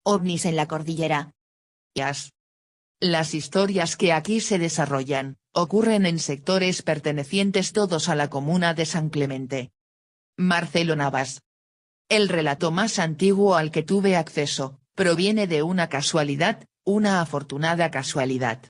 ovnis en la cordillera. Las historias que aquí se desarrollan, ocurren en sectores pertenecientes todos a la comuna de San Clemente. Marcelo Navas. El relato más antiguo al que tuve acceso, proviene de una casualidad, una afortunada casualidad.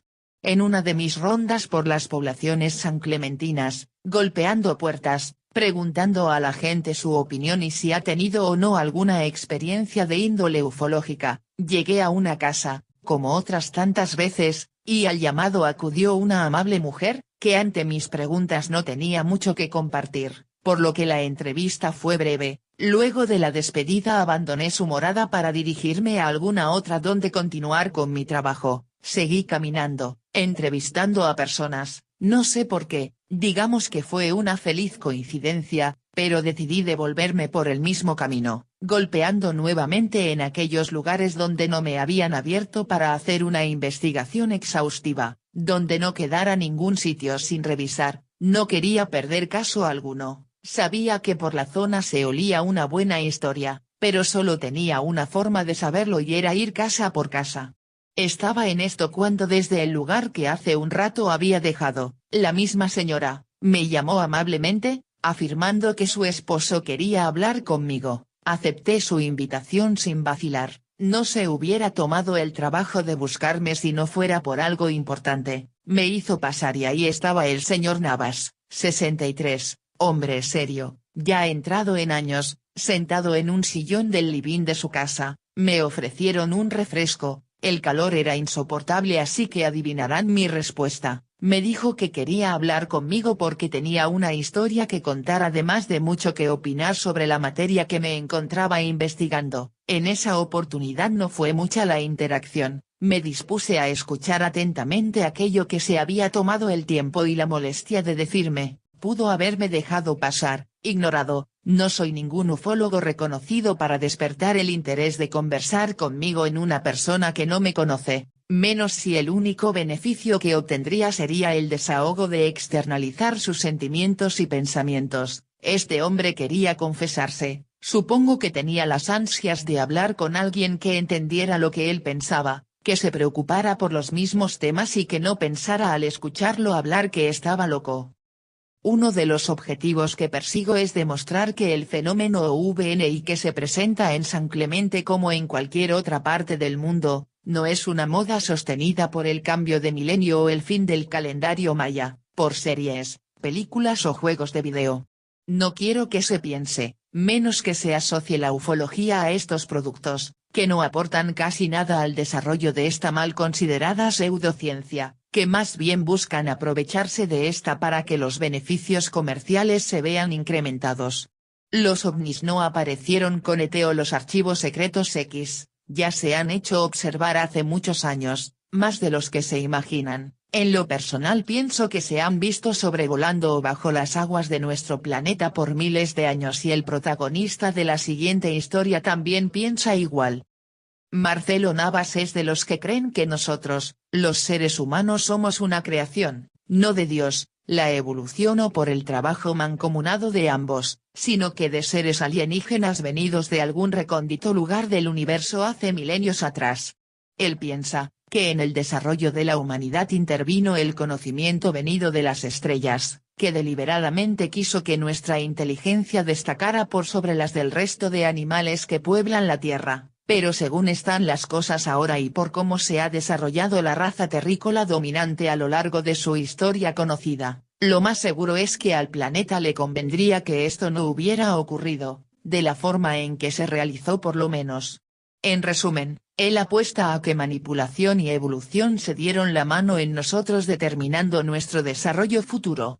En una de mis rondas por las poblaciones sanclementinas, golpeando puertas, preguntando a la gente su opinión y si ha tenido o no alguna experiencia de índole ufológica, llegué a una casa, como otras tantas veces, y al llamado acudió una amable mujer, que ante mis preguntas no tenía mucho que compartir, por lo que la entrevista fue breve. Luego de la despedida abandoné su morada para dirigirme a alguna otra donde continuar con mi trabajo. Seguí caminando, entrevistando a personas, no sé por qué, digamos que fue una feliz coincidencia, pero decidí devolverme por el mismo camino, golpeando nuevamente en aquellos lugares donde no me habían abierto para hacer una investigación exhaustiva, donde no quedara ningún sitio sin revisar. No quería perder caso alguno. Sabía que por la zona se olía una buena historia, pero solo tenía una forma de saberlo y era ir casa por casa. Estaba en esto cuando desde el lugar que hace un rato había dejado, la misma señora, me llamó amablemente, afirmando que su esposo quería hablar conmigo. Acepté su invitación sin vacilar, no se hubiera tomado el trabajo de buscarme si no fuera por algo importante. Me hizo pasar y ahí estaba el señor Navas, 63. Hombre serio, ya entrado en años, sentado en un sillón del living de su casa. Me ofrecieron un refresco, el calor era insoportable así que adivinarán mi respuesta. Me dijo que quería hablar conmigo porque tenía una historia que contar además de mucho que opinar sobre la materia que me encontraba investigando. En esa oportunidad no fue mucha la interacción, me dispuse a escuchar atentamente aquello que se había tomado el tiempo y la molestia de decirme. Pudo haberme dejado pasar, ignorado, no soy ningún ufólogo reconocido para despertar el interés de conversar conmigo en una persona que no me conoce, menos si el único beneficio que obtendría sería el desahogo de externalizar sus sentimientos y pensamientos. Este hombre quería confesarse, supongo que tenía las ansias de hablar con alguien que entendiera lo que él pensaba, que se preocupara por los mismos temas y que no pensara al escucharlo hablar que estaba loco. Uno de los objetivos que persigo es demostrar que el fenómeno OVNI que se presenta en San Clemente como en cualquier otra parte del mundo, no es una moda sostenida por el cambio de milenio o el fin del calendario maya, por series, películas o juegos de video. No quiero que se piense, menos que se asocie la ufología a estos productos, que no aportan casi nada al desarrollo de esta mal considerada pseudociencia, que más bien buscan aprovecharse de esta para que los beneficios comerciales se vean incrementados. Los ovnis no aparecieron con ET o los archivos secretos X, ya se han hecho observar hace muchos años, más de los que se imaginan. En lo personal pienso que se han visto sobrevolando o bajo las aguas de nuestro planeta por miles de años y el protagonista de la siguiente historia también piensa igual. Marcelo Navas es de los que creen que nosotros, los seres humanos somos una creación, no de Dios, la evolución o por el trabajo mancomunado de ambos, sino que de seres alienígenas venidos de algún recóndito lugar del universo hace milenios atrás. Él piensa, que en el desarrollo de la humanidad intervino el conocimiento venido de las estrellas, que deliberadamente quiso que nuestra inteligencia destacara por sobre las del resto de animales que pueblan la Tierra. Pero según están las cosas ahora y por cómo se ha desarrollado la raza terrícola dominante a lo largo de su historia conocida, lo más seguro es que al planeta le convendría que esto no hubiera ocurrido, de la forma en que se realizó por lo menos. En resumen, él apuesta a que manipulación y evolución se dieron la mano en nosotros determinando nuestro desarrollo futuro.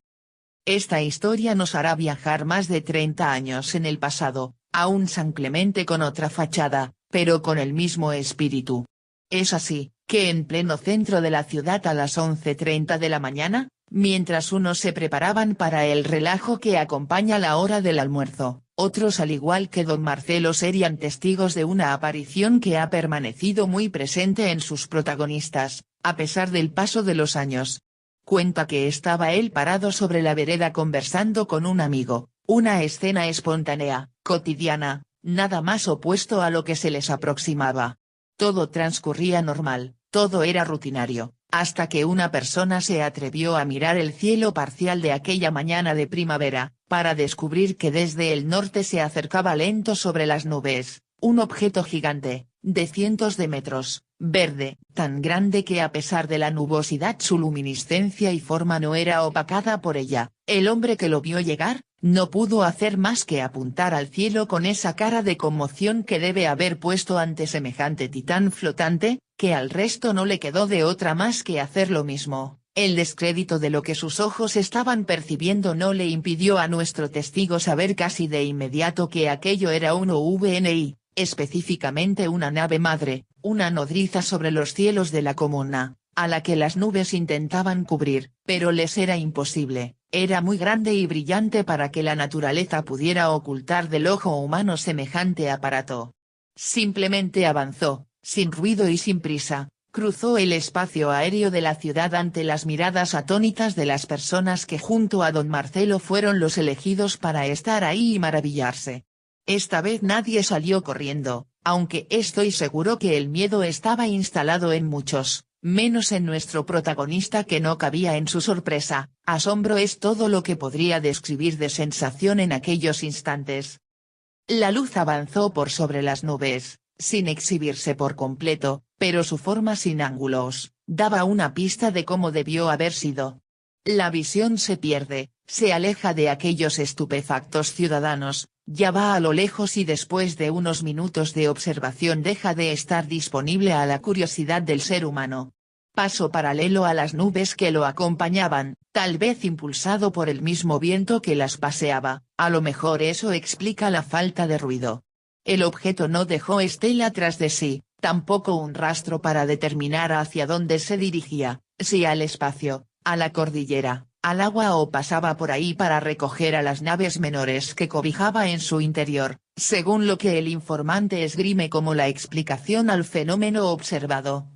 Esta historia nos hará viajar más de 30 años en el pasado, a un San Clemente con otra fachada, pero con el mismo espíritu. Es así, que en pleno centro de la ciudad a las 11:30 de la mañana, mientras unos se preparaban para el relajo que acompaña la hora del almuerzo, otros al igual que don Marcelo serían testigos de una aparición que ha permanecido muy presente en sus protagonistas, a pesar del paso de los años. Cuenta que estaba él parado sobre la vereda conversando con un amigo, una escena espontánea, cotidiana, nada más opuesto a lo que se les aproximaba. Todo transcurría normal, todo era rutinario, hasta que una persona se atrevió a mirar el cielo parcial de aquella mañana de primavera, para descubrir que desde el norte se acercaba lento sobre las nubes, un objeto gigante, de cientos de metros, verde, tan grande que a pesar de la nubosidad su luminiscencia y forma no era opacada por ella. El hombre que lo vio llegar, no pudo hacer más que apuntar al cielo con esa cara de conmoción que debe haber puesto ante semejante titán flotante, que al resto no le quedó de otra más que hacer lo mismo. El descrédito de lo que sus ojos estaban percibiendo no le impidió a nuestro testigo saber casi de inmediato que aquello era un OVNI, específicamente una nave madre, una nodriza sobre los cielos de la comuna, a la que las nubes intentaban cubrir, pero les era imposible, era muy grande y brillante para que la naturaleza pudiera ocultar del ojo humano semejante aparato. Simplemente avanzó, sin ruido y sin prisa, cruzó el espacio aéreo de la ciudad ante las miradas atónitas de las personas que junto a don Marcelo fueron los elegidos para estar ahí y maravillarse. Esta vez nadie salió corriendo, aunque estoy seguro que el miedo estaba instalado en muchos, menos en nuestro protagonista que no cabía en su sorpresa. Asombro es todo lo que podría describir de sensación en aquellos instantes. La luz avanzó por sobre las nubes, sin exhibirse por completo, pero su forma sin ángulos, daba una pista de cómo debió haber sido. La visión se pierde, se aleja de aquellos estupefactos ciudadanos, ya va a lo lejos y después de unos minutos de observación deja de estar disponible a la curiosidad del ser humano. Pasó paralelo a las nubes que lo acompañaban, tal vez impulsado por el mismo viento que las paseaba, a lo mejor eso explica la falta de ruido. El objeto no dejó estela tras de sí, tampoco un rastro para determinar hacia dónde se dirigía, si al espacio, a la cordillera, al agua o pasaba por ahí para recoger a las naves menores que cobijaba en su interior, según lo que el informante esgrime como la explicación al fenómeno observado.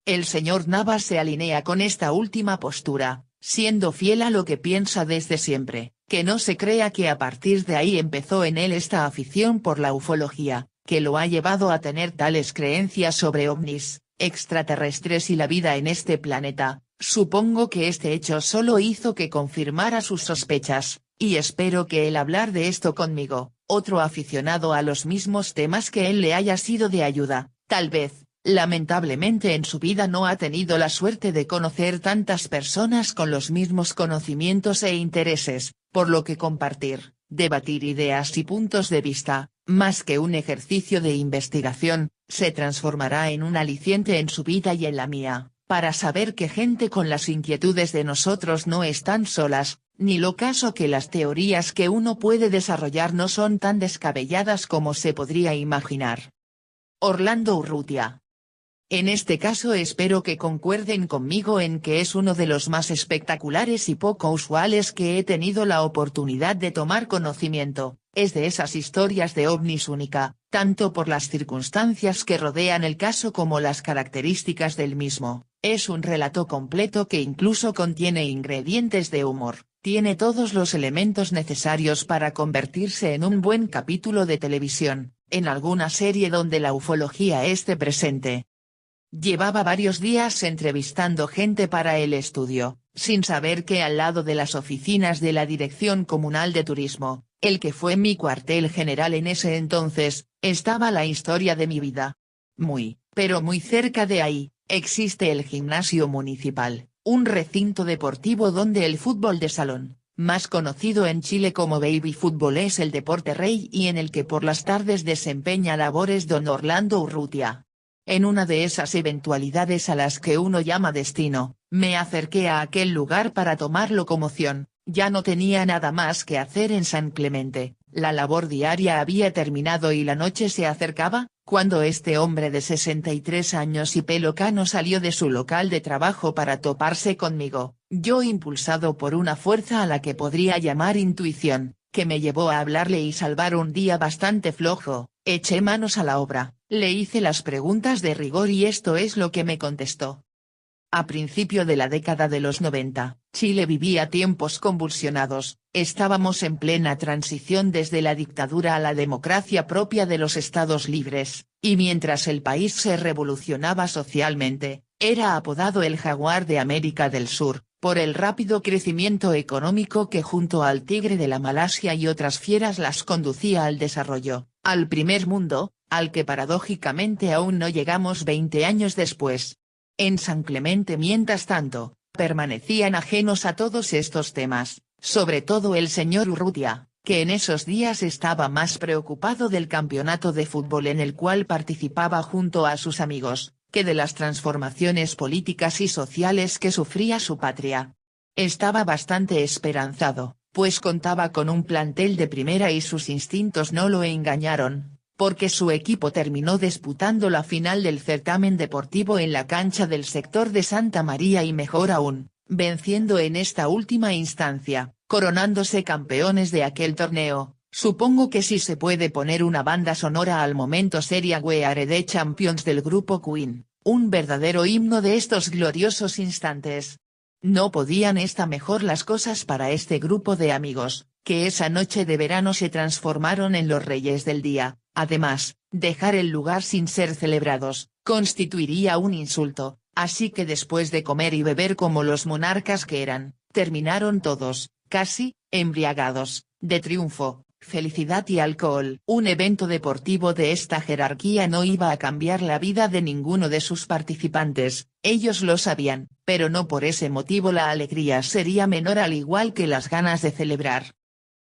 El señor Navas se alinea con esta última postura, siendo fiel a lo que piensa desde siempre, que no se crea que a partir de ahí empezó en él esta afición por la ufología, que lo ha llevado a tener tales creencias sobre ovnis, extraterrestres y la vida en este planeta. Supongo que este hecho solo hizo que confirmara sus sospechas, y espero que el hablar de esto conmigo, otro aficionado a los mismos temas que él le haya sido de ayuda. Tal vez, lamentablemente en su vida no ha tenido la suerte de conocer tantas personas con los mismos conocimientos e intereses, por lo que compartir, debatir ideas y puntos de vista, más que un ejercicio de investigación, se transformará en un aliciente en su vida y en la mía, para saber que gente con las inquietudes de nosotros no están solas, ni lo caso que las teorías que uno puede desarrollar no son tan descabelladas como se podría imaginar. Orlando Urrutia. En este caso espero que concuerden conmigo en que es uno de los más espectaculares y poco usuales que he tenido la oportunidad de tomar conocimiento, es de esas historias de ovnis única, tanto por las circunstancias que rodean el caso como las características del mismo. Es un relato completo que incluso contiene ingredientes de humor, tiene todos los elementos necesarios para convertirse en un buen capítulo de televisión, en alguna serie donde la ufología esté presente. Llevaba varios días entrevistando gente para el estudio, sin saber que al lado de las oficinas de la Dirección Comunal de Turismo, el que fue mi cuartel general en ese entonces, estaba la historia de mi vida. Muy, pero muy cerca de ahí, existe el gimnasio municipal, un recinto deportivo donde el fútbol de salón, más conocido en Chile como baby fútbol, es el deporte rey y en el que por las tardes desempeña labores don Orlando Urrutia. En una de esas eventualidades a las que uno llama destino, me acerqué a aquel lugar para tomar locomoción. Ya no tenía nada más que hacer en San Clemente, la labor diaria había terminado y la noche se acercaba, cuando este hombre de 63 años y pelo cano salió de su local de trabajo para toparse conmigo. Yo, impulsado por una fuerza a la que podría llamar intuición, que me llevó a hablarle y salvar un día bastante flojo, eché manos a la obra, le hice las preguntas de rigor y esto es lo que me contestó. A principio de la década de los 90, Chile vivía tiempos convulsionados, estábamos en plena transición desde la dictadura a la democracia propia de los estados libres, y mientras el país se revolucionaba socialmente, era apodado el Jaguar de América del Sur, por el rápido crecimiento económico que junto al tigre de la Malasia y otras fieras las conducía al desarrollo, al primer mundo, al que paradójicamente aún no llegamos 20 años después. En San Clemente, mientras tanto, permanecían ajenos a todos estos temas, sobre todo el señor Urrutia, que en esos días estaba más preocupado del campeonato de fútbol en el cual participaba junto a sus amigos, que de las transformaciones políticas y sociales que sufría su patria. Estaba bastante esperanzado, pues contaba con un plantel de primera y sus instintos no lo engañaron, porque su equipo terminó disputando la final del certamen deportivo en la cancha del sector de Santa María y mejor aún, venciendo en esta última instancia, coronándose campeones de aquel torneo. Supongo que si se puede poner una banda sonora al momento sería We Are the Champions del grupo Queen, un verdadero himno de estos gloriosos instantes. No podían estar mejor las cosas para este grupo de amigos, que esa noche de verano se transformaron en los reyes del día. Además, dejar el lugar sin ser celebrados, constituiría un insulto, así que después de comer y beber como los monarcas que eran, terminaron todos, casi, embriagados, de triunfo, felicidad y alcohol. Un evento deportivo de esta jerarquía no iba a cambiar la vida de ninguno de sus participantes, ellos lo sabían, pero no por ese motivo la alegría sería menor al igual que las ganas de celebrar.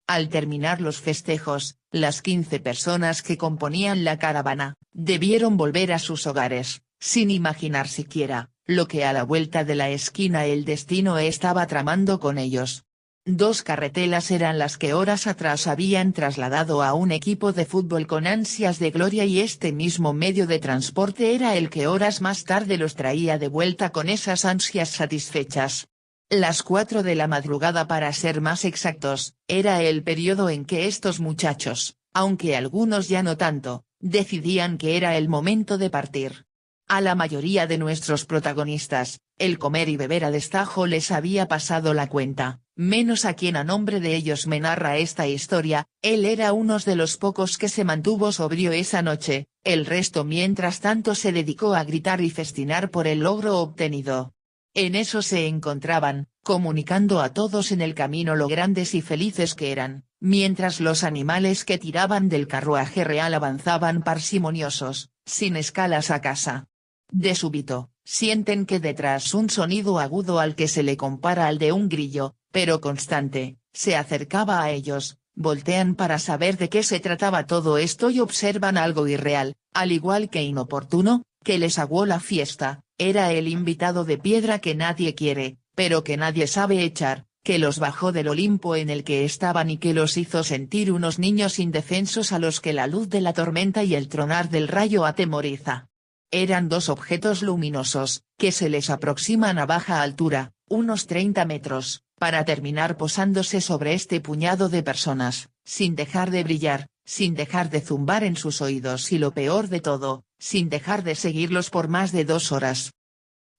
Al terminar los festejos, las 15 personas que componían la caravana, debieron volver a sus hogares, sin imaginar siquiera, lo que a la vuelta de la esquina el destino estaba tramando con ellos. 2 carretelas eran las que horas atrás habían trasladado a un equipo de fútbol con ansias de gloria y este mismo medio de transporte era el que horas más tarde los traía de vuelta con esas ansias satisfechas. Las 4 de la madrugada para ser más exactos, era el periodo en que estos muchachos, aunque algunos ya no tanto, decidían que era el momento de partir. A la mayoría de nuestros protagonistas, el comer y beber a destajo les había pasado la cuenta, menos a quien a nombre de ellos me narra esta historia. Él era uno de los pocos que se mantuvo sobrio esa noche, el resto mientras tanto se dedicó a gritar y festinar por el logro obtenido. En eso se encontraban, comunicando a todos en el camino lo grandes y felices que eran, mientras los animales que tiraban del carruaje real avanzaban parsimoniosos, sin escalas a casa. De súbito, sienten que detrás un sonido agudo al que se le compara al de un grillo, pero constante, se acercaba a ellos, voltean para saber de qué se trataba todo esto y observan algo irreal, al igual que inoportuno, que les aguó la fiesta. Era el invitado de piedra que nadie quiere, pero que nadie sabe echar, que los bajó del Olimpo en el que estaban y que los hizo sentir unos niños indefensos a los que la luz de la tormenta y el tronar del rayo atemoriza. Eran 2 objetos luminosos, que se les aproximan a baja altura, unos 30 metros, para terminar posándose sobre este puñado de personas, sin dejar de brillar, sin dejar de zumbar en sus oídos y lo peor de todo, sin dejar de seguirlos por más de 2 horas.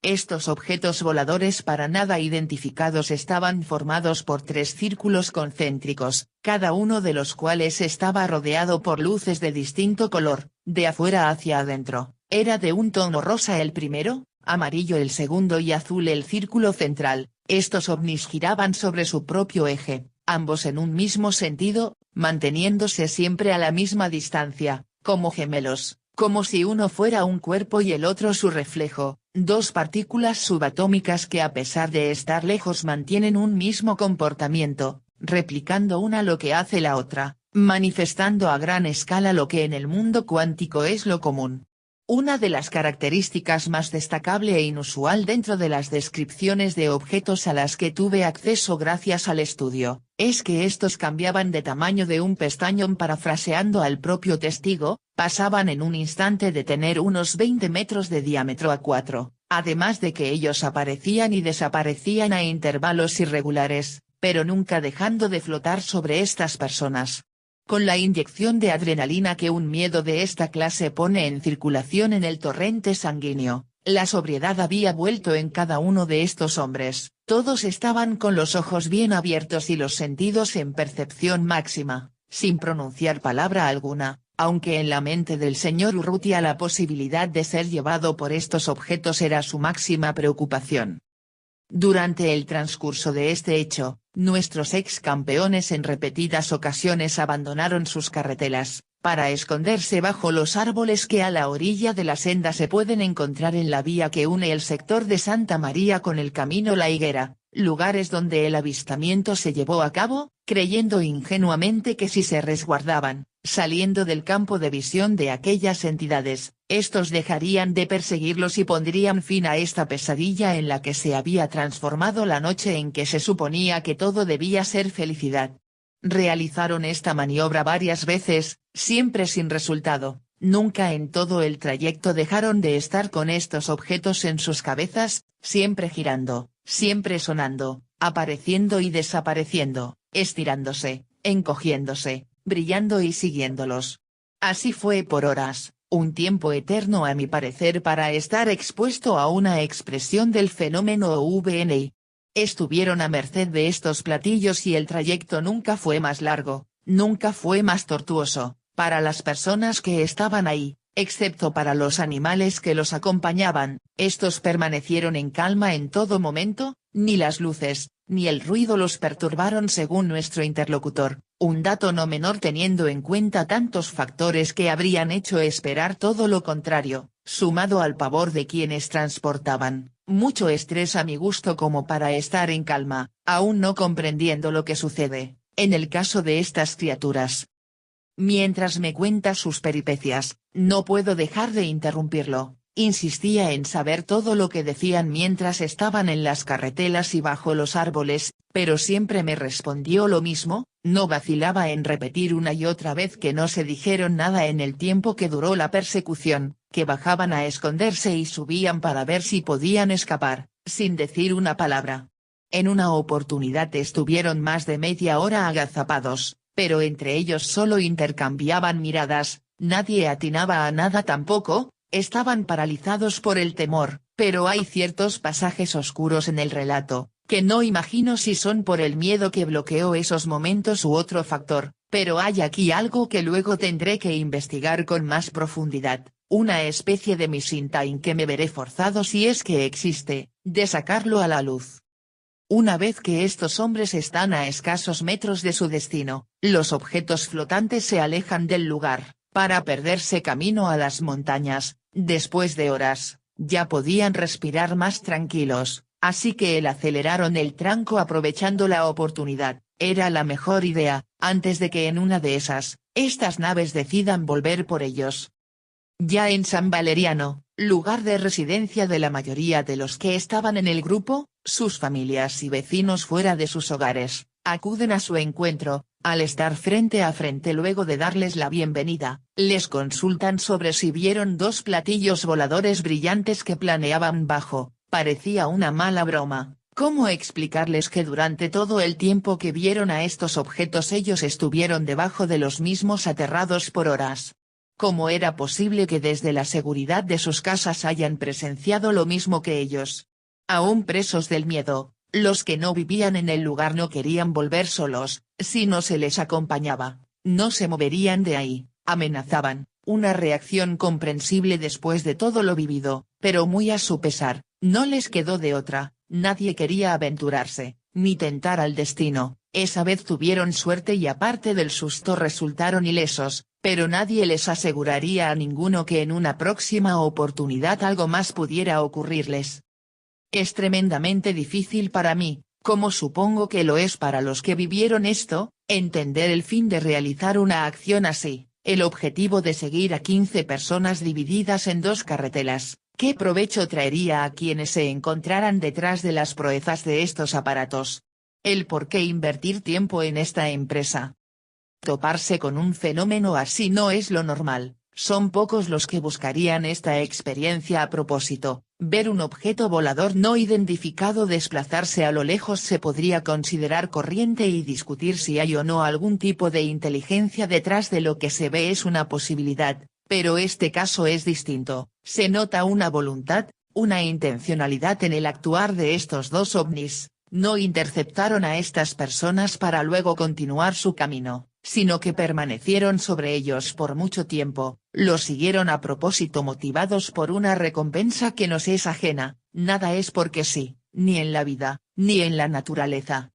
Estos objetos voladores para nada identificados estaban formados por 3 círculos concéntricos, cada uno de los cuales estaba rodeado por luces de distinto color, de afuera hacia adentro. Era de un tono rosa el primero, amarillo el segundo y azul el círculo central. Estos ovnis giraban sobre su propio eje, ambos en un mismo sentido, manteniéndose siempre a la misma distancia, como gemelos, como si uno fuera un cuerpo y el otro su reflejo, 2 partículas subatómicas que a pesar de estar lejos mantienen un mismo comportamiento, replicando una lo que hace la otra, manifestando a gran escala lo que en el mundo cuántico es lo común. Una de las características más destacable e inusual dentro de las descripciones de objetos a las que tuve acceso gracias al estudio, es que estos cambiaban de tamaño de un pestañón. Parafraseando al propio testigo, pasaban en un instante de tener unos 20 metros de diámetro a 4, además de que ellos aparecían y desaparecían a intervalos irregulares, pero nunca dejando de flotar sobre estas personas. Con la inyección de adrenalina que un miedo de esta clase pone en circulación en el torrente sanguíneo, la sobriedad había vuelto en cada uno de estos hombres, todos estaban con los ojos bien abiertos y los sentidos en percepción máxima, sin pronunciar palabra alguna, aunque en la mente del señor Urrutia la posibilidad de ser llevado por estos objetos era su máxima preocupación. Durante el transcurso de este hecho, nuestros ex campeones en repetidas ocasiones abandonaron sus carretelas, para esconderse bajo los árboles que a la orilla de la senda se pueden encontrar en la vía que une el sector de Santa María con el camino La Higuera, lugares donde el avistamiento se llevó a cabo, creyendo ingenuamente que si se resguardaban, saliendo del campo de visión de aquellas entidades, estos dejarían de perseguirlos y pondrían fin a esta pesadilla en la que se había transformado la noche en que se suponía que todo debía ser felicidad. Realizaron esta maniobra varias veces, siempre sin resultado, nunca en todo el trayecto dejaron de estar con estos objetos en sus cabezas, siempre girando, siempre sonando, apareciendo y desapareciendo, estirándose, encogiéndose, brillando y siguiéndolos. Así fue por horas, un tiempo eterno a mi parecer para estar expuesto a una expresión del fenómeno OVNI. Estuvieron a merced de estos platillos y el trayecto nunca fue más largo, nunca fue más tortuoso, para las personas que estaban ahí, excepto para los animales que los acompañaban, estos permanecieron en calma en todo momento, ni las luces, ni el ruido los perturbaron según nuestro interlocutor, un dato no menor teniendo en cuenta tantos factores que habrían hecho esperar todo lo contrario, sumado al pavor de quienes transportaban, mucho estrés a mi gusto como para estar en calma, aún no comprendiendo lo que sucede, en el caso de estas criaturas. Mientras me cuenta sus peripecias, no puedo dejar de interrumpirlo. Insistía en saber todo lo que decían mientras estaban en las carretelas y bajo los árboles, pero siempre me respondió lo mismo, no vacilaba en repetir una y otra vez que no se dijeron nada en el tiempo que duró la persecución, que bajaban a esconderse y subían para ver si podían escapar, sin decir una palabra. En una oportunidad estuvieron más de media hora agazapados, pero entre ellos solo intercambiaban miradas, nadie atinaba a nada tampoco. Estaban paralizados por el temor, pero hay ciertos pasajes oscuros en el relato, que no imagino si son por el miedo que bloqueó esos momentos u otro factor, pero hay aquí algo que luego tendré que investigar con más profundidad, una especie de missing time que me veré forzado si es que existe, de sacarlo a la luz. Una vez que estos hombres están a escasos metros de su destino, los objetos flotantes se alejan del lugar, para perderse camino a las montañas. Después de horas, ya podían respirar más tranquilos, así que aceleraron el tranco aprovechando la oportunidad, era la mejor idea, antes de que en una de esas, estas naves decidan volver por ellos. Ya en San Valeriano, lugar de residencia de la mayoría de los que estaban en el grupo, sus familias y vecinos fuera de sus hogares, acuden a su encuentro. Al estar frente a frente luego de darles la bienvenida, les consultan sobre si vieron dos platillos voladores brillantes que planeaban bajo, parecía una mala broma, ¿cómo explicarles que durante todo el tiempo que vieron a estos objetos ellos estuvieron debajo de los mismos aterrados por horas? ¿Cómo era posible que desde la seguridad de sus casas hayan presenciado lo mismo que ellos? Aún presos del miedo. Los que no vivían en el lugar no querían volver solos, si no se les acompañaba, no se moverían de ahí, amenazaban, una reacción comprensible después de todo lo vivido, pero muy a su pesar, no les quedó de otra, nadie quería aventurarse, ni tentar al destino, esa vez tuvieron suerte y aparte del susto resultaron ilesos, pero nadie les aseguraría a ninguno que en una próxima oportunidad algo más pudiera ocurrirles. Es tremendamente difícil para mí, como supongo que lo es para los que vivieron esto, entender el fin de realizar una acción así, el objetivo de seguir a 15 personas divididas en dos carretelas, ¿qué provecho traería a quienes se encontraran detrás de las proezas de estos aparatos? El por qué invertir tiempo en esta empresa. Toparse con un fenómeno así no es lo normal. Son pocos los que buscarían esta experiencia a propósito, ver un objeto volador no identificado desplazarse a lo lejos se podría considerar corriente y discutir si hay o no algún tipo de inteligencia detrás de lo que se ve es una posibilidad, pero este caso es distinto, se nota una voluntad, una intencionalidad en el actuar de estos dos ovnis, no interceptaron a estas personas para luego continuar su camino, sino que permanecieron sobre ellos por mucho tiempo, los siguieron a propósito motivados por una recompensa que nos es ajena, nada es porque sí, ni en la vida, ni en la naturaleza.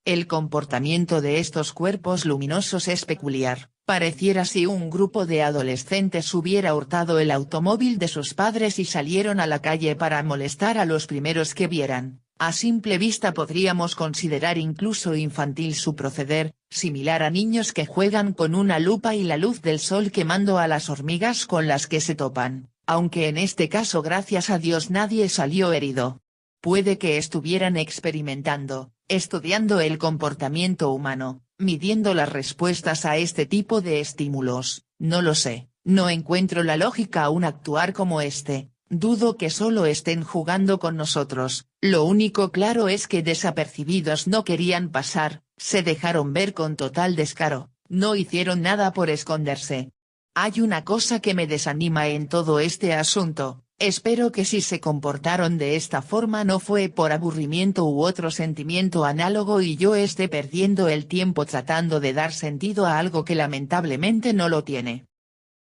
El comportamiento de estos cuerpos luminosos es peculiar, pareciera si un grupo de adolescentes hubiera hurtado el automóvil de sus padres y salieron a la calle para molestar a los primeros que vieran. A simple vista podríamos considerar incluso infantil su proceder, similar a niños que juegan con una lupa y la luz del sol quemando a las hormigas con las que se topan, aunque en este caso gracias a Dios nadie salió herido. Puede que estuvieran experimentando, estudiando el comportamiento humano, midiendo las respuestas a este tipo de estímulos, no lo sé, no encuentro la lógica a un actuar como este. Dudo que solo estén jugando con nosotros, lo único claro es que desapercibidos no querían pasar, se dejaron ver con total descaro, no hicieron nada por esconderse. Hay una cosa que me desanima en todo este asunto, espero que si se comportaron de esta forma no fue por aburrimiento u otro sentimiento análogo y yo esté perdiendo el tiempo tratando de dar sentido a algo que lamentablemente no lo tiene.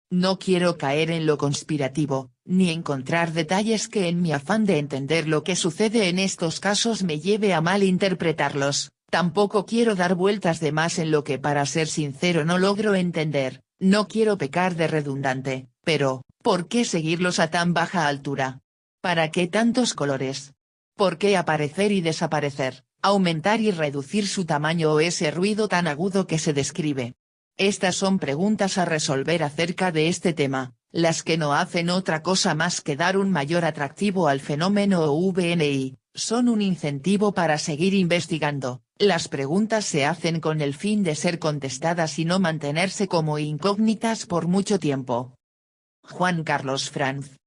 No quiero caer en lo conspirativo, ni encontrar detalles que en mi afán de entender lo que sucede en estos casos me lleve a mal interpretarlos, tampoco quiero dar vueltas de más en lo que para ser sincero no logro entender, no quiero pecar de redundante, pero, ¿por qué seguirlos a tan baja altura? ¿Para qué tantos colores? ¿Por qué aparecer y desaparecer, aumentar y reducir su tamaño o ese ruido tan agudo que se describe? Estas son preguntas a resolver acerca de este tema, las que no hacen otra cosa más que dar un mayor atractivo al fenómeno OVNI, son un incentivo para seguir investigando, las preguntas se hacen con el fin de ser contestadas y no mantenerse como incógnitas por mucho tiempo. Juan Carlos Franz.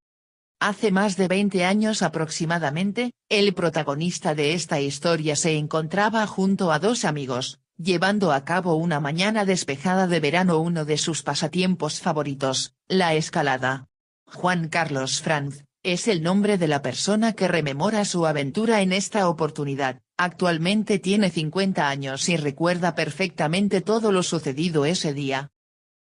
Hace más de 20 años aproximadamente, el protagonista de esta historia se encontraba junto a dos amigos, llevando a cabo una mañana despejada de verano uno de sus pasatiempos favoritos, la escalada. Juan Carlos Franz, es el nombre de la persona que rememora su aventura en esta oportunidad, actualmente tiene 50 años y recuerda perfectamente todo lo sucedido ese día.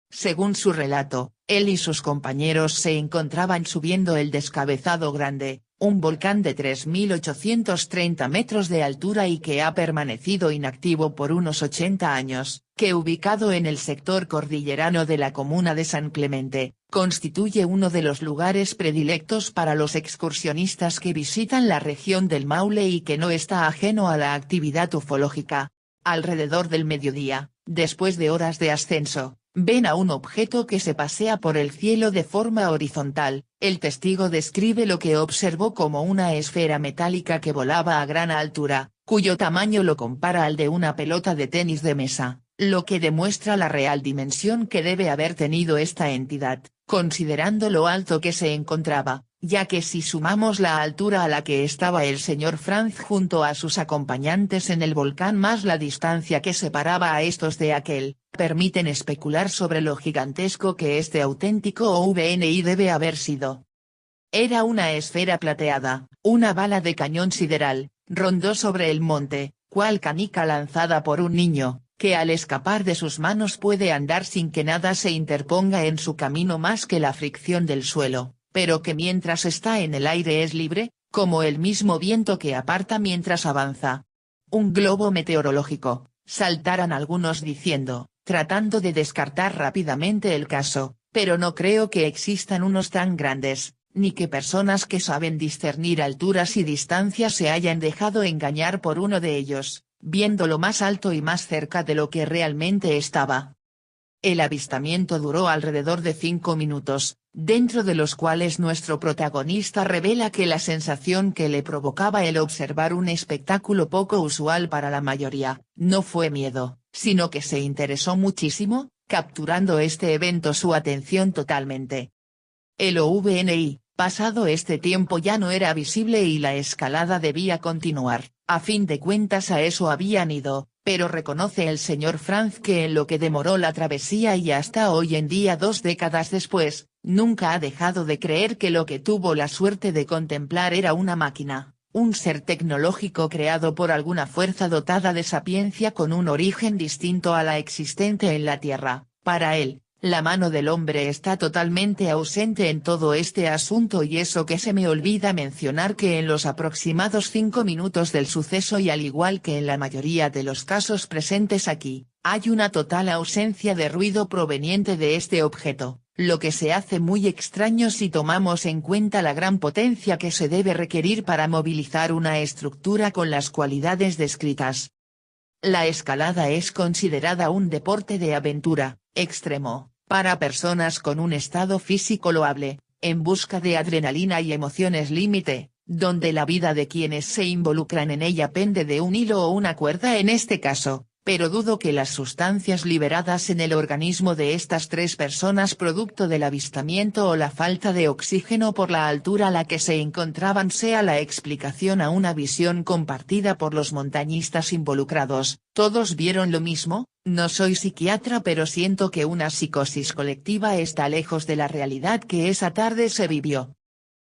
Según su relato, él y sus compañeros se encontraban subiendo el Descabezado Grande, un volcán de 3.830 metros de altura y que ha permanecido inactivo por unos 80 años, que ubicado en el sector cordillerano de la comuna de San Clemente, constituye uno de los lugares predilectos para los excursionistas que visitan la región del Maule y que no está ajeno a la actividad ufológica. Alrededor del mediodía, después de horas de ascenso, ven a un objeto que se pasea por el cielo de forma horizontal, el testigo describe lo que observó como una esfera metálica que volaba a gran altura, cuyo tamaño lo compara al de una pelota de tenis de mesa, lo que demuestra la real dimensión que debe haber tenido esta entidad, considerando lo alto que se encontraba, ya que si sumamos la altura a la que estaba el señor Franz junto a sus acompañantes en el volcán más la distancia que separaba a estos de aquel, permiten especular sobre lo gigantesco que este auténtico OVNI debe haber sido. Era una esfera plateada, una bala de cañón sideral, rondó sobre el monte, cual canica lanzada por un niño, que al escapar de sus manos puede andar sin que nada se interponga en su camino más que la fricción del suelo, pero que mientras está en el aire es libre, como el mismo viento que aparta mientras avanza. Un globo meteorológico, saltaran algunos diciendo, tratando de descartar rápidamente el caso, pero no creo que existan unos tan grandes, ni que personas que saben discernir alturas y distancias se hayan dejado engañar por uno de ellos, viéndolo más alto y más cerca de lo que realmente estaba. El avistamiento duró alrededor de 5 minutos, dentro de los cuales nuestro protagonista revela que la sensación que le provocaba el observar un espectáculo poco usual para la mayoría, no fue miedo, sino que se interesó muchísimo, capturando este evento su atención totalmente. El OVNI, pasado este tiempo ya no era visible y la escalada debía continuar, a fin de cuentas a eso habían ido, pero reconoce el señor Franz que en lo que demoró la travesía y hasta hoy en día 2 décadas después, nunca ha dejado de creer que lo que tuvo la suerte de contemplar era una máquina, un ser tecnológico creado por alguna fuerza dotada de sapiencia con un origen distinto a la existente en la Tierra. Para él, la mano del hombre está totalmente ausente en todo este asunto, y eso que se me olvida mencionar que en los aproximados 5 minutos del suceso, y al igual que en la mayoría de los casos presentes aquí, hay una total ausencia de ruido proveniente de este objeto, lo que se hace muy extraño si tomamos en cuenta la gran potencia que se debe requerir para movilizar una estructura con las cualidades descritas. La escalada es considerada un deporte de aventura, extremo, para personas con un estado físico loable, en busca de adrenalina y emociones límite, donde la vida de quienes se involucran en ella pende de un hilo o una cuerda en este caso, pero dudo que las sustancias liberadas en el organismo de estas 3 personas producto del avistamiento o la falta de oxígeno por la altura a la que se encontraban sea la explicación a una visión compartida por los montañistas involucrados. ¿Todos vieron lo mismo? No soy psiquiatra, pero siento que una psicosis colectiva está lejos de la realidad que esa tarde se vivió.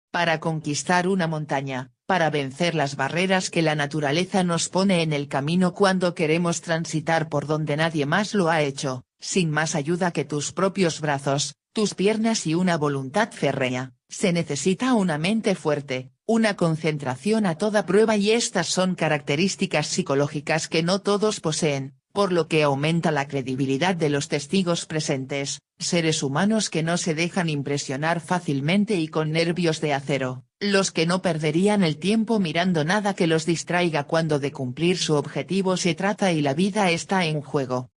Para conquistar una montaña, para vencer las barreras que la naturaleza nos pone en el camino cuando queremos transitar por donde nadie más lo ha hecho, sin más ayuda que tus propios brazos, tus piernas y una voluntad férrea, se necesita una mente fuerte, una concentración a toda prueba, y estas son características psicológicas que no todos poseen, por lo que aumenta la credibilidad de los testigos presentes, seres humanos que no se dejan impresionar fácilmente y con nervios de acero, los que no perderían el tiempo mirando nada que los distraiga cuando de cumplir su objetivo se trata y la vida está en juego.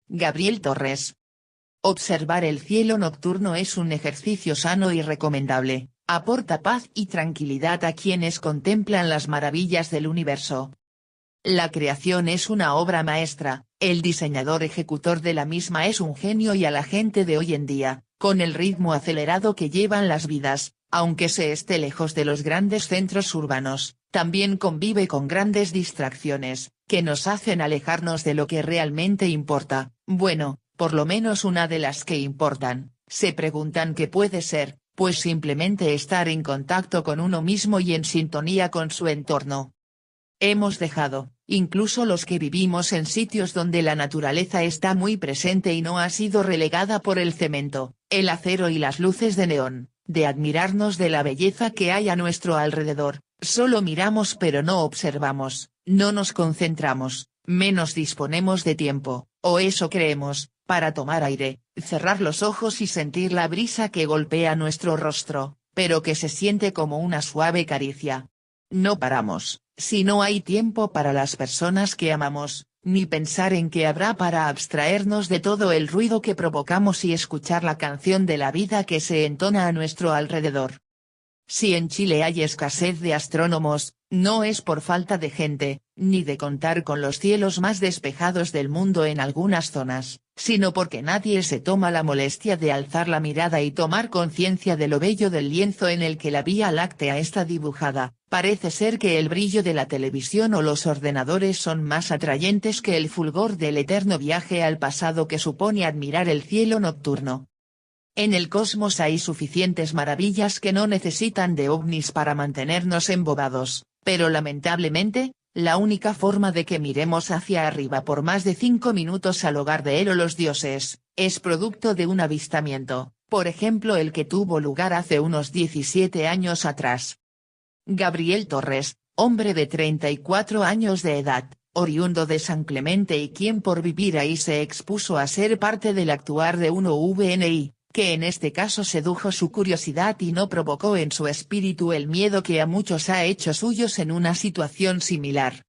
Gabriel Torres. Observar el cielo nocturno es un ejercicio sano y recomendable, aporta paz y tranquilidad a quienes contemplan las maravillas del universo. La creación es una obra maestra, el diseñador ejecutor de la misma es un genio, y a la gente de hoy en día, con el ritmo acelerado que llevan las vidas, aunque se esté lejos de los grandes centros urbanos, también convive con grandes distracciones, que nos hacen alejarnos de lo que realmente importa. Bueno, por lo menos una de las que importan. Se preguntan qué puede ser, pues simplemente estar en contacto con uno mismo y en sintonía con su entorno. Hemos dejado, incluso los que vivimos en sitios donde la naturaleza está muy presente y no ha sido relegada por el cemento, el acero y las luces de neón, de admirarnos de la belleza que hay a nuestro alrededor. Solo miramos pero no observamos, no nos concentramos, menos disponemos de tiempo, o eso creemos, para tomar aire, cerrar los ojos y sentir la brisa que golpea nuestro rostro, pero que se siente como una suave caricia. No paramos, si no hay tiempo para las personas que amamos, ni pensar en qué habrá para abstraernos de todo el ruido que provocamos y escuchar la canción de la vida que se entona a nuestro alrededor. Si en Chile hay escasez de astrónomos, no es por falta de gente, ni de contar con los cielos más despejados del mundo en algunas zonas, sino porque nadie se toma la molestia de alzar la mirada y tomar conciencia de lo bello del lienzo en el que la Vía Láctea está dibujada. Parece ser que el brillo de la televisión o los ordenadores son más atrayentes que el fulgor del eterno viaje al pasado que supone admirar el cielo nocturno. En el cosmos hay suficientes maravillas que no necesitan de ovnis para mantenernos embobados, pero lamentablemente, la única forma de que miremos hacia arriba por más de 5 minutos al hogar de él o los dioses, es producto de un avistamiento, por ejemplo el que tuvo lugar hace unos 17 años atrás. Gabriel Torres, hombre de 34 años de edad, oriundo de San Clemente y quien por vivir ahí se expuso a ser parte del actuar de un OVNI, que en este caso sedujo su curiosidad y no provocó en su espíritu el miedo que a muchos ha hecho suyos en una situación similar.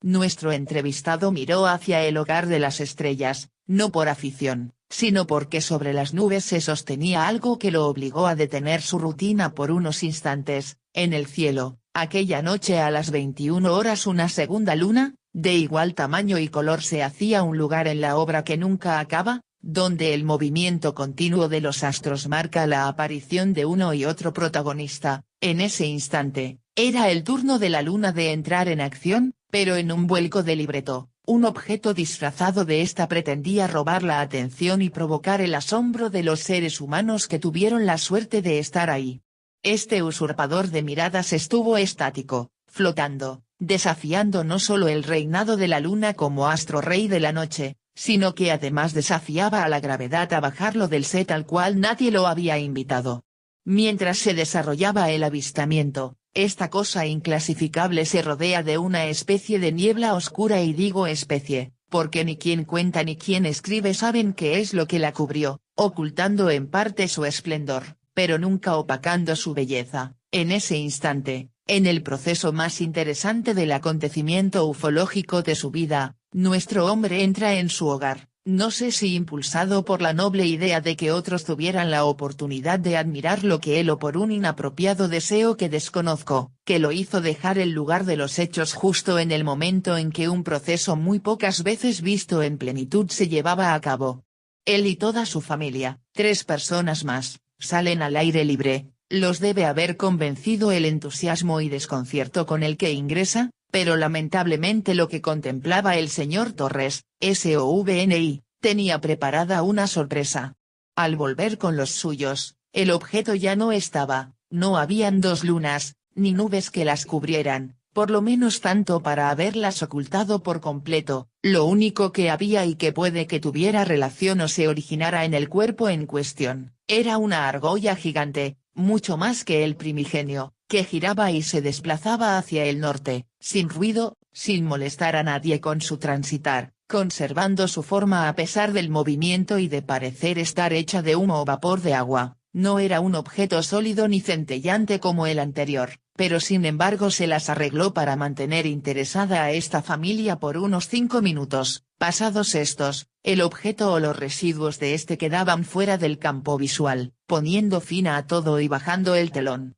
Nuestro entrevistado miró hacia el hogar de las estrellas, no por afición, sino porque sobre las nubes se sostenía algo que lo obligó a detener su rutina por unos instantes. En el cielo, aquella noche a las 21 horas una segunda luna, de igual tamaño y color se hacía un lugar en la obra que nunca acaba, donde el movimiento continuo de los astros marca la aparición de uno y otro protagonista. En ese instante, era el turno de la luna de entrar en acción, pero en un vuelco de libreto, un objeto disfrazado de esta pretendía robar la atención y provocar el asombro de los seres humanos que tuvieron la suerte de estar ahí. Este usurpador de miradas estuvo estático, flotando, desafiando no solo el reinado de la luna como astro rey de la noche, sino que además desafiaba a la gravedad a bajarlo del set al cual nadie lo había invitado. Mientras se desarrollaba el avistamiento, esta cosa inclasificable se rodea de una especie de niebla oscura, y digo especie, porque ni quien cuenta ni quien escribe saben qué es lo que la cubrió, ocultando en parte su esplendor, pero nunca opacando su belleza. En ese instante, en el proceso más interesante del acontecimiento ufológico de su vida, nuestro hombre entra en su hogar, no sé si impulsado por la noble idea de que otros tuvieran la oportunidad de admirar lo que él, o por un inapropiado deseo que desconozco, que lo hizo dejar el lugar de los hechos justo en el momento en que un proceso muy pocas veces visto en plenitud se llevaba a cabo. Él y toda su familia, 3 personas más, salen al aire libre. Los debe haber convencido el entusiasmo y desconcierto con el que ingresa, pero lamentablemente lo que contemplaba el señor Torres, SOVNI, tenía preparada una sorpresa. Al volver con los suyos, el objeto ya no estaba, no habían 2 lunas, ni nubes que las cubrieran, por lo menos tanto para haberlas ocultado por completo. Lo único que había y que puede que tuviera relación o se originara en el cuerpo en cuestión, era una argolla gigante, mucho más que el primigenio, que giraba y se desplazaba hacia el norte, sin ruido, sin molestar a nadie con su transitar, conservando su forma a pesar del movimiento y de parecer estar hecha de humo o vapor de agua. No era un objeto sólido ni centellante como el anterior, pero sin embargo se las arregló para mantener interesada a esta familia por unos 5 minutos. Pasados estos, el objeto o los residuos de este quedaban fuera del campo visual, poniendo fin a todo y bajando el telón.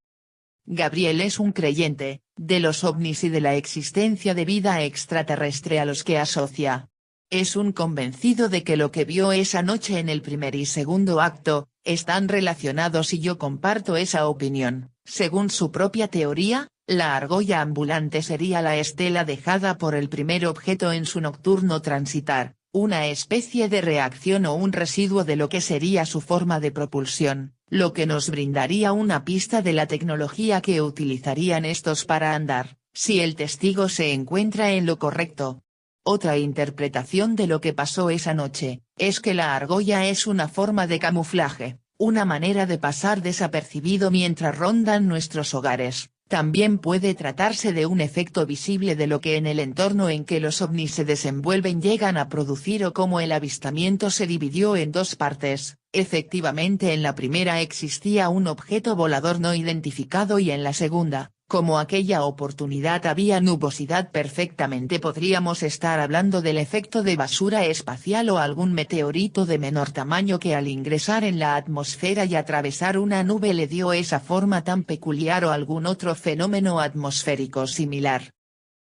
Gabriel es un creyente, de los ovnis y de la existencia de vida extraterrestre a los que asocia. Es un convencido de que lo que vio esa noche en el primer y segundo acto, están relacionados, y yo comparto esa opinión. Según su propia teoría, la argolla ambulante sería la estela dejada por el primer objeto en su nocturno transitar, una especie de reacción o un residuo de lo que sería su forma de propulsión, lo que nos brindaría una pista de la tecnología que utilizarían estos para andar, si el testigo se encuentra en lo correcto. Otra interpretación de lo que pasó esa noche, es que la argolla es una forma de camuflaje, una manera de pasar desapercibido mientras rondan nuestros hogares. También puede tratarse de un efecto visible de lo que en el entorno en que los ovnis se desenvuelven llegan a producir, o como el avistamiento se dividió en 2 partes. Efectivamente, en la primera existía un objeto volador no identificado, y en la segunda, como aquella oportunidad había nubosidad, perfectamente podríamos estar hablando del efecto de basura espacial o algún meteorito de menor tamaño que al ingresar en la atmósfera y atravesar una nube le dio esa forma tan peculiar, o algún otro fenómeno atmosférico similar.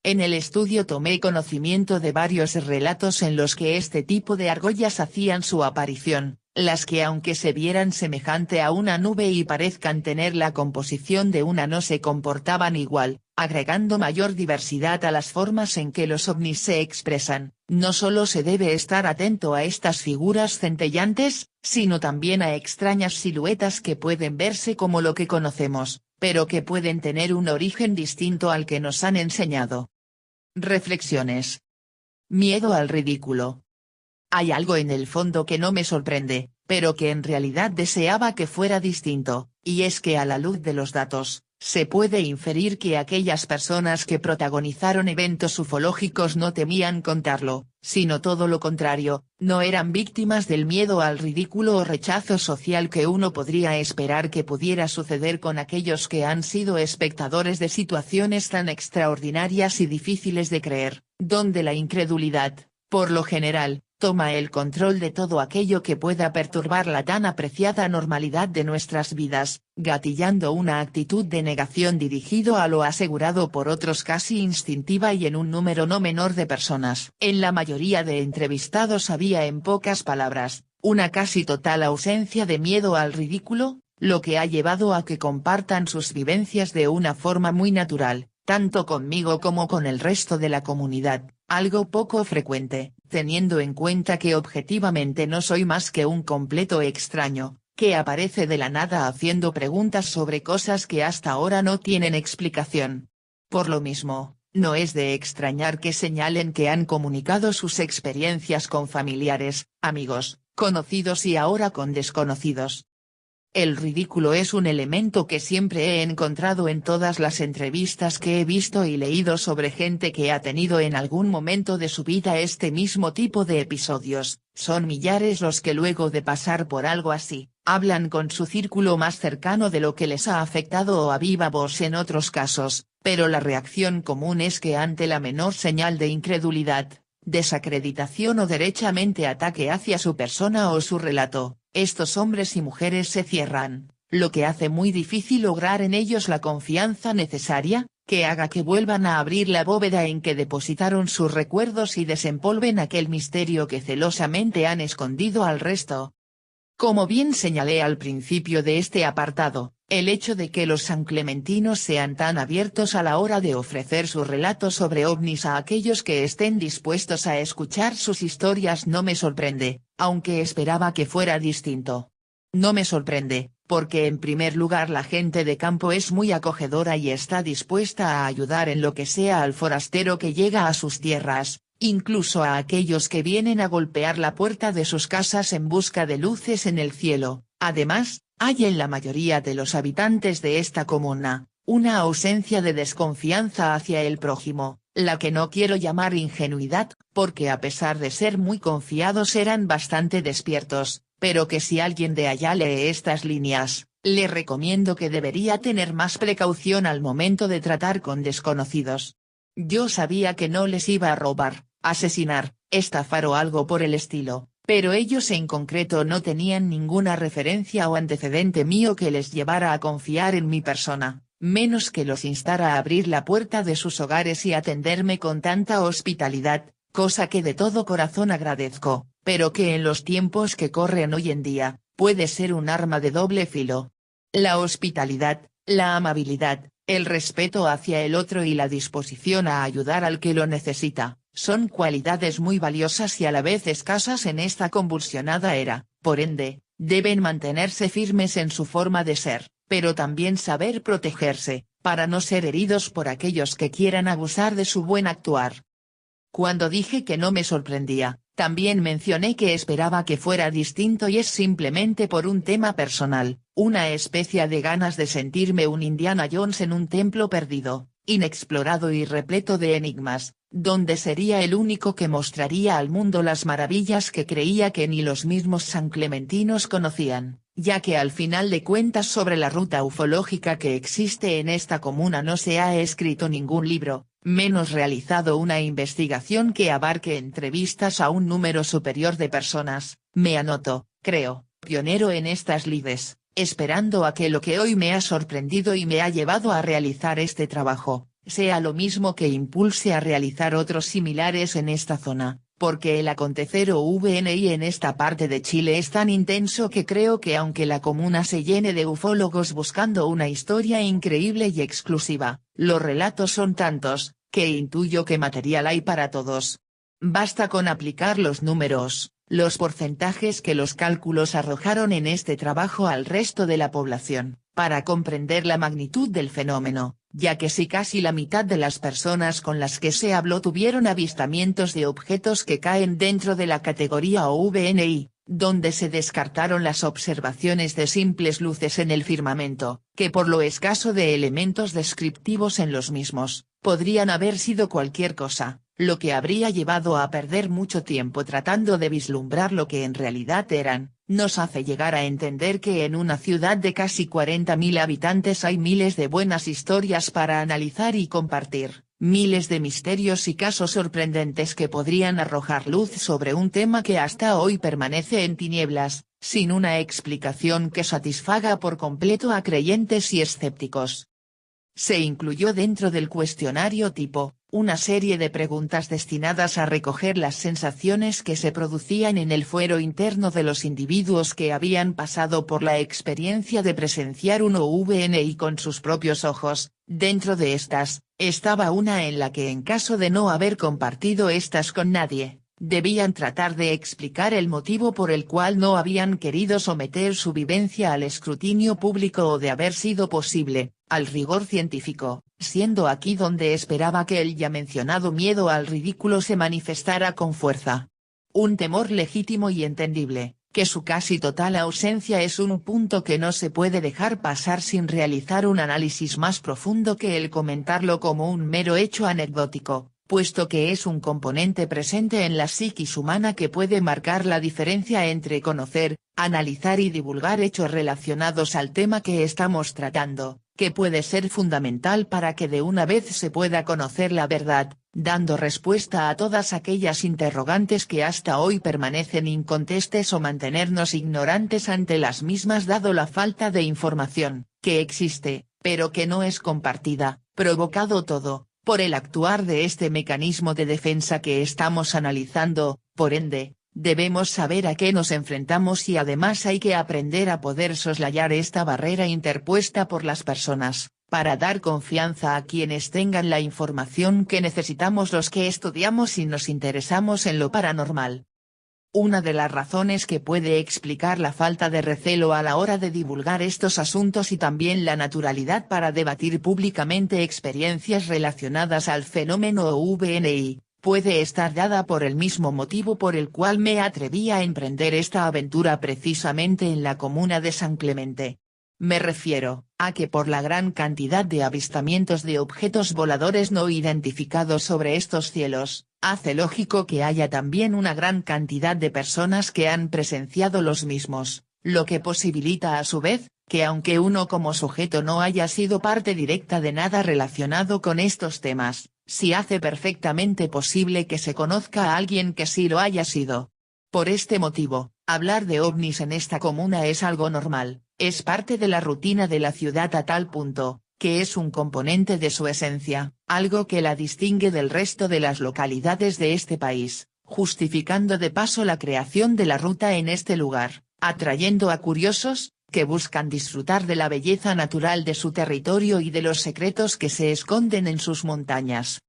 En el estudio tomé conocimiento de varios relatos en los que este tipo de argollas hacían su aparición, las que aunque se vieran semejante a una nube y parezcan tener la composición de una, no se comportaban igual, agregando mayor diversidad a las formas en que los ovnis se expresan. No solo se debe estar atento a estas figuras centellantes, sino también a extrañas siluetas que pueden verse como lo que conocemos, pero que pueden tener un origen distinto al que nos han enseñado. Reflexiones. Miedo al ridículo. Hay algo en el fondo que no me sorprende, pero que en realidad deseaba que fuera distinto, y es que a la luz de los datos, se puede inferir que aquellas personas que protagonizaron eventos ufológicos no temían contarlo, sino todo lo contrario, no eran víctimas del miedo al ridículo o rechazo social que uno podría esperar que pudiera suceder con aquellos que han sido espectadores de situaciones tan extraordinarias y difíciles de creer, donde la incredulidad, por lo general, toma el control de todo aquello que pueda perturbar la tan apreciada normalidad de nuestras vidas, gatillando una actitud de negación dirigido a lo asegurado por otros casi instintiva y en un número no menor de personas. En la mayoría de entrevistados había, en pocas palabras, una casi total ausencia de miedo al ridículo, lo que ha llevado a que compartan sus vivencias de una forma muy natural, tanto conmigo como con el resto de la comunidad, algo poco frecuente, teniendo en cuenta que objetivamente no soy más que un completo extraño, que aparece de la nada haciendo preguntas sobre cosas que hasta ahora no tienen explicación. Por lo mismo, no es de extrañar que señalen que han comunicado sus experiencias con familiares, amigos, conocidos y ahora con desconocidos. El ridículo es un elemento que siempre he encontrado en todas las entrevistas que he visto y leído sobre gente que ha tenido en algún momento de su vida este mismo tipo de episodios. Son millares los que luego de pasar por algo así, hablan con su círculo más cercano de lo que les ha afectado o a viva voz en otros casos, pero la reacción común es que ante la menor señal de incredulidad, desacreditación o derechamente ataque hacia su persona o su relato, estos hombres y mujeres se cierran, lo que hace muy difícil lograr en ellos la confianza necesaria, que haga que vuelvan a abrir la bóveda en que depositaron sus recuerdos y desempolven aquel misterio que celosamente han escondido al resto. Como bien señalé al principio de este apartado, el hecho de que los sanclementinos sean tan abiertos a la hora de ofrecer sus relatos sobre ovnis a aquellos que estén dispuestos a escuchar sus historias no me sorprende, aunque esperaba que fuera distinto. No me sorprende, porque en primer lugar la gente de campo es muy acogedora y está dispuesta a ayudar en lo que sea al forastero que llega a sus tierras, incluso a aquellos que vienen a golpear la puerta de sus casas en busca de luces en el cielo. Además, hay en la mayoría de los habitantes de esta comuna, una ausencia de desconfianza hacia el prójimo, la que no quiero llamar ingenuidad, porque a pesar de ser muy confiados eran bastante despiertos, pero que si alguien de allá lee estas líneas, le recomiendo que debería tener más precaución al momento de tratar con desconocidos. Yo sabía que no les iba a robar, asesinar, estafar o algo por el estilo, pero ellos en concreto no tenían ninguna referencia o antecedente mío que les llevara a confiar en mi persona, menos que los instara a abrir la puerta de sus hogares y atenderme con tanta hospitalidad, cosa que de todo corazón agradezco, pero que en los tiempos que corren hoy en día, puede ser un arma de doble filo. La hospitalidad, la amabilidad, el respeto hacia el otro y la disposición a ayudar al que lo necesita, son cualidades muy valiosas y a la vez escasas en esta convulsionada era, por ende, deben mantenerse firmes en su forma de ser, pero también saber protegerse, para no ser heridos por aquellos que quieran abusar de su buen actuar. Cuando dije que no me sorprendía, también mencioné que esperaba que fuera distinto y es simplemente por un tema personal, una especie de ganas de sentirme un Indiana Jones en un templo perdido, inexplorado y repleto de enigmas, donde sería el único que mostraría al mundo las maravillas que creía que ni los mismos sanclementinos conocían, ya que al final de cuentas sobre la ruta ufológica que existe en esta comuna no se ha escrito ningún libro, menos realizado una investigación que abarque entrevistas a un número superior de personas. Me anoto, creo, pionero en estas lides, esperando a que lo que hoy me ha sorprendido y me ha llevado a realizar este trabajo, sea lo mismo que impulse a realizar otros similares en esta zona, porque el acontecer OVNI en esta parte de Chile es tan intenso que creo que aunque la comuna se llene de ufólogos buscando una historia increíble y exclusiva, los relatos son tantos, que intuyo que material hay para todos. Basta con aplicar los números, los porcentajes que los cálculos arrojaron en este trabajo al resto de la población, para comprender la magnitud del fenómeno, ya que si casi la mitad de las personas con las que se habló tuvieron avistamientos de objetos que caen dentro de la categoría OVNI, donde se descartaron las observaciones de simples luces en el firmamento, que por lo escaso de elementos descriptivos en los mismos, podrían haber sido cualquier cosa, lo que habría llevado a perder mucho tiempo tratando de vislumbrar lo que en realidad eran, nos hace llegar a entender que en una ciudad de casi 40.000 habitantes hay miles de buenas historias para analizar y compartir, miles de misterios y casos sorprendentes que podrían arrojar luz sobre un tema que hasta hoy permanece en tinieblas, sin una explicación que satisfaga por completo a creyentes y escépticos. Se incluyó dentro del cuestionario tipo, una serie de preguntas destinadas a recoger las sensaciones que se producían en el fuero interno de los individuos que habían pasado por la experiencia de presenciar un OVNI con sus propios ojos. Dentro de estas, estaba una en la que en caso de no haber compartido estas con nadie, debían tratar de explicar el motivo por el cual no habían querido someter su vivencia al escrutinio público o de haber sido posible, al rigor científico, siendo aquí donde esperaba que el ya mencionado miedo al ridículo se manifestara con fuerza. Un temor legítimo y entendible, que su casi total ausencia es un punto que no se puede dejar pasar sin realizar un análisis más profundo que el comentarlo como un mero hecho anecdótico, puesto que es un componente presente en la psiquis humana que puede marcar la diferencia entre conocer, analizar y divulgar hechos relacionados al tema que estamos tratando, que puede ser fundamental para que de una vez se pueda conocer la verdad, dando respuesta a todas aquellas interrogantes que hasta hoy permanecen incontestes o mantenernos ignorantes ante las mismas dado la falta de información, que existe, pero que no es compartida, provocado todo por el actuar de este mecanismo de defensa que estamos analizando. Por ende, debemos saber a qué nos enfrentamos y además hay que aprender a poder soslayar esta barrera interpuesta por las personas, para dar confianza a quienes tengan la información que necesitamos los que estudiamos y nos interesamos en lo paranormal. Una de las razones que puede explicar la falta de recelo a la hora de divulgar estos asuntos y también la naturalidad para debatir públicamente experiencias relacionadas al fenómeno OVNI, puede estar dada por el mismo motivo por el cual me atreví a emprender esta aventura precisamente en la comuna de San Clemente. Me refiero a que por la gran cantidad de avistamientos de objetos voladores no identificados sobre estos cielos, hace lógico que haya también una gran cantidad de personas que han presenciado los mismos, lo que posibilita a su vez, que aunque uno como sujeto no haya sido parte directa de nada relacionado con estos temas, sí hace perfectamente posible que se conozca a alguien que sí lo haya sido. Por este motivo, hablar de ovnis en esta comuna es algo normal, es parte de la rutina de la ciudad a tal punto, que es un componente de su esencia, algo que la distingue del resto de las localidades de este país, justificando de paso la creación de la ruta en este lugar, atrayendo a curiosos, que buscan disfrutar de la belleza natural de su territorio y de los secretos que se esconden en sus montañas.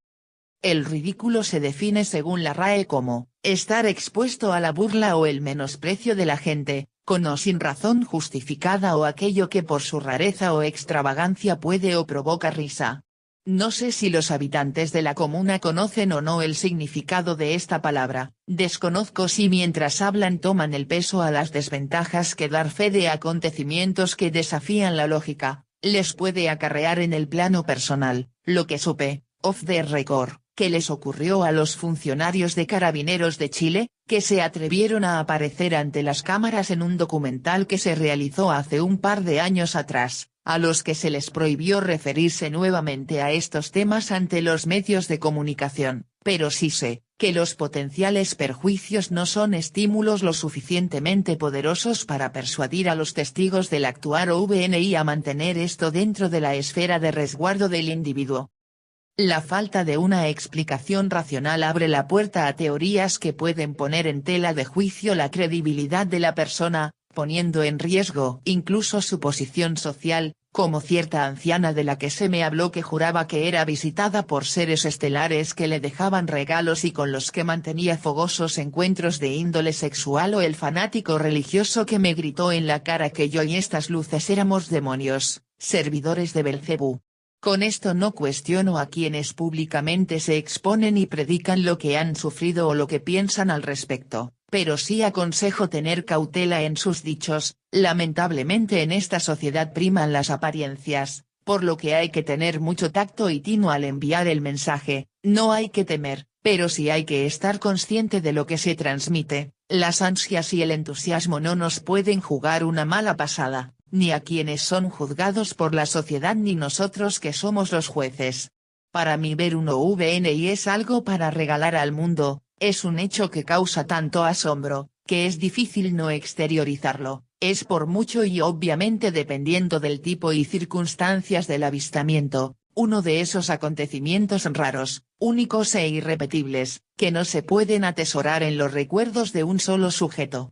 El ridículo se define según la RAE como, estar expuesto a la burla o el menosprecio de la gente, con o sin razón justificada o aquello que por su rareza o extravagancia puede o provoca risa. No sé si los habitantes de la comuna conocen o no el significado de esta palabra, desconozco si mientras hablan toman el peso a las desventajas que dar fe de acontecimientos que desafían la lógica, les puede acarrear en el plano personal, lo que supe, off the record, que les ocurrió a los funcionarios de Carabineros de Chile, que se atrevieron a aparecer ante las cámaras en un documental que se realizó hace un par de años atrás, a los que se les prohibió referirse nuevamente a estos temas ante los medios de comunicación, pero sí sé, que los potenciales perjuicios no son estímulos lo suficientemente poderosos para persuadir a los testigos del actuar OVNI a mantener esto dentro de la esfera de resguardo del individuo. La falta de una explicación racional abre la puerta a teorías que pueden poner en tela de juicio la credibilidad de la persona, poniendo en riesgo incluso su posición social, como cierta anciana de la que se me habló que juraba que era visitada por seres estelares que le dejaban regalos y con los que mantenía fogosos encuentros de índole sexual, o el fanático religioso que me gritó en la cara que yo y estas luces éramos demonios, servidores de Belcebú. Con esto no cuestiono a quienes públicamente se exponen y predican lo que han sufrido o lo que piensan al respecto, pero sí aconsejo tener cautela en sus dichos. Lamentablemente en esta sociedad priman las apariencias, por lo que hay que tener mucho tacto y tino al enviar el mensaje. No hay que temer, pero sí hay que estar consciente de lo que se transmite. Las ansias y el entusiasmo no nos pueden jugar una mala pasada, ni a quienes son juzgados por la sociedad ni nosotros que somos los jueces. Para mí ver un OVNI es algo para regalar al mundo, es un hecho que causa tanto asombro, que es difícil no exteriorizarlo, es por mucho y obviamente dependiendo del tipo y circunstancias del avistamiento, uno de esos acontecimientos raros, únicos e irrepetibles, que no se pueden atesorar en los recuerdos de un solo sujeto.